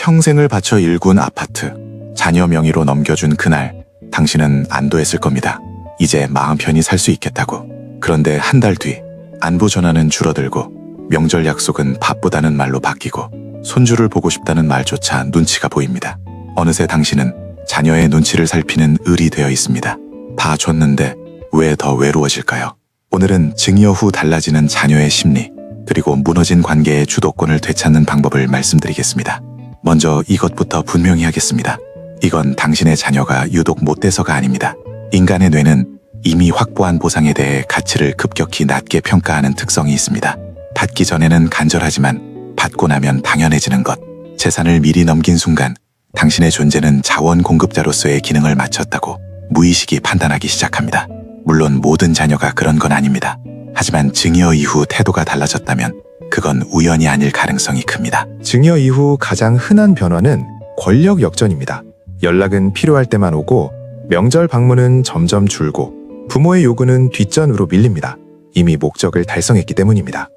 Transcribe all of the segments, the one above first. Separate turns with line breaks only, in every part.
평생을 바쳐 일군 아파트, 자녀 명의로 넘겨준 그날, 당신은 안도했을 겁니다. 이제 마음 편히 살 수 있겠다고. 그런데 한 달 뒤, 안부 전화는 줄어들고 명절 약속은 밥보다는 말로 바뀌고 손주를 보고 싶다는 말조차 눈치가 보입니다. 어느새 당신은 자녀의 눈치를 살피는 을이 되어 있습니다. 다 줬는데 왜 더 외로워질까요? 오늘은 증여 후 달라지는 자녀의 심리, 그리고 무너진 관계의 주도권을 되찾는 방법을 말씀드리겠습니다. 먼저 이것부터 분명히 하겠습니다. 이건 당신의 자녀가 유독 못돼서가 아닙니다. 인간의 뇌는 이미 확보한 보상에 대해 가치를 급격히 낮게 평가하는 특성이 있습니다. 받기 전에는 간절하지만 받고 나면 당연해지는 것. 재산을 미리 넘긴 순간 당신의 존재는 자원 공급자로서의 기능을 마쳤다고 무의식이 판단하기 시작합니다. 물론 모든 자녀가 그런 건 아닙니다. 하지만 증여 이후 태도가 달라졌다면 그건 우연이 아닐 가능성이 큽니다.
증여 이후 가장 흔한 변화는 권력 역전입니다. 연락은 필요할 때만 오고 명절 방문은 점점 줄고 부모의 요구는 뒷전으로 밀립니다. 이미 목적을 달성했기 때문입니다.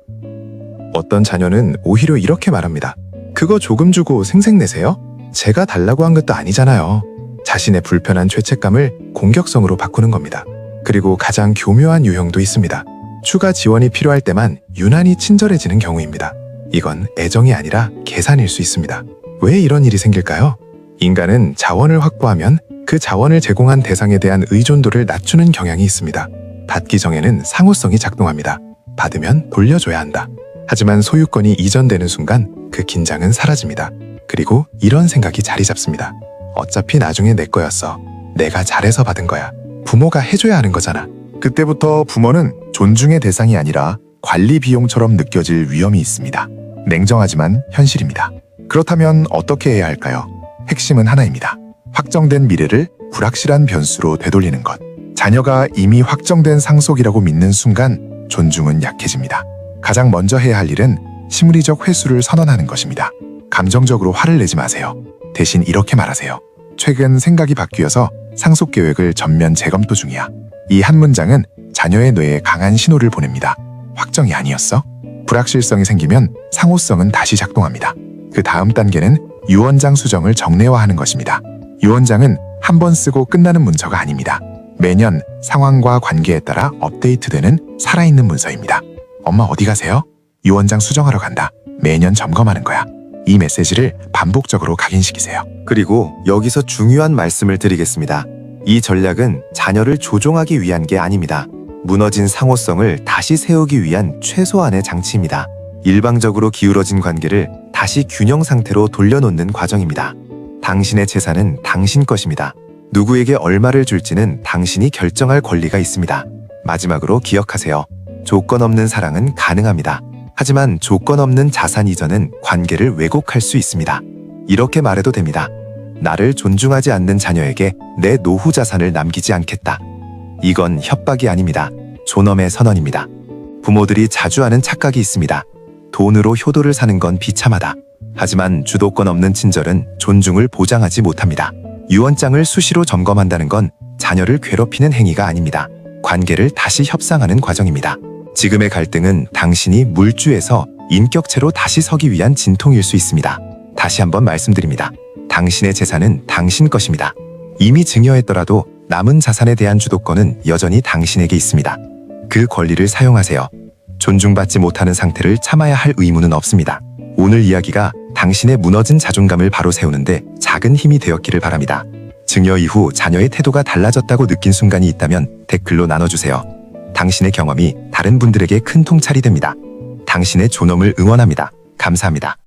어떤 자녀는 오히려 이렇게 말합니다. 그거 조금 주고 생색내세요? 제가 달라고 한 것도 아니잖아요. 자신의 불편한 죄책감을 공격성으로 바꾸는 겁니다. 그리고 가장 교묘한 유형도 있습니다. 추가 지원이 필요할 때만 유난히 친절해지는 경우입니다. 이건 애정이 아니라 계산일 수 있습니다. 왜 이런 일이 생길까요? 인간은 자원을 확보하면 그 자원을 제공한 대상에 대한 의존도를 낮추는 경향이 있습니다. 받기 전에는 상호성이 작동합니다. 받으면 돌려줘야 한다. 하지만 소유권이 이전되는 순간 그 긴장은 사라집니다. 그리고 이런 생각이 자리 잡습니다. 어차피 나중에 내 거였어. 내가 잘해서 받은 거야. 부모가 해줘야 하는 거잖아.
그때부터 부모는 존중의 대상이 아니라 관리 비용처럼 느껴질 위험이 있습니다. 냉정하지만 현실입니다. 그렇다면 어떻게 해야 할까요? 핵심은 하나입니다. 확정된 미래를 불확실한 변수로 되돌리는 것. 자녀가 이미 확정된 상속이라고 믿는 순간 존중은 약해집니다. 가장 먼저 해야 할 일은 심리적 회수를 선언하는 것입니다. 감정적으로 화를 내지 마세요. 대신 이렇게 말하세요. 최근 생각이 바뀌어서 상속 계획을 전면 재검토 중이야. 이 한 문장은 자녀의 뇌에 강한 신호를 보냅니다. 확정이 아니었어? 불확실성이 생기면 상호성은 다시 작동합니다. 그 다음 단계는 유언장 수정을 정례화하는 것입니다. 유언장은 한 번 쓰고 끝나는 문서가 아닙니다. 매년 상황과 관계에 따라 업데이트되는 살아있는 문서입니다. 엄마 어디 가세요? 유언장 수정하러 간다. 매년 점검하는 거야. 이 메시지를 반복적으로 각인시키세요.
그리고 여기서 중요한 말씀을 드리겠습니다. 이 전략은 자녀를 조종하기 위한 게 아닙니다. 무너진 상호성을 다시 세우기 위한 최소한의 장치입니다. 일방적으로 기울어진 관계를 다시 균형 상태로 돌려놓는 과정입니다. 당신의 재산은 당신 것입니다. 누구에게 얼마를 줄지는 당신이 결정할 권리가 있습니다. 마지막으로 기억하세요. 조건 없는 사랑은 가능합니다. 하지만 조건 없는 자산 이전은 관계를 왜곡할 수 있습니다. 이렇게 말해도 됩니다. 나를 존중하지 않는 자녀에게 내 노후 자산을 남기지 않겠다. 이건 협박이 아닙니다. 존엄의 선언입니다. 부모들이 자주 하는 착각이 있습니다. 돈으로 효도를 사는 건 비참하다. 하지만 주도권 없는 친절은 존중을 보장하지 못합니다. 유언장을 수시로 점검한다는 건 자녀를 괴롭히는 행위가 아닙니다. 관계를 다시 협상하는 과정입니다. 지금의 갈등은 당신이 물주에서 인격체로 다시 서기 위한 진통일 수 있습니다. 다시 한번 말씀드립니다. 당신의 재산은 당신 것입니다. 이미 증여했더라도 남은 자산에 대한 주도권은 여전히 당신에게 있습니다. 그 권리를 사용하세요. 존중받지 못하는 상태를 참아야 할 의무는 없습니다. 오늘 이야기가 당신의 무너진 자존감을 바로 세우는데 작은 힘이 되었기를 바랍니다. 증여 이후 자녀의 태도가 달라졌다고 느낀 순간이 있다면 댓글로 나눠주세요. 당신의 경험이 다른 분들에게 큰 통찰이 됩니다. 당신의 존엄을 응원합니다. 감사합니다.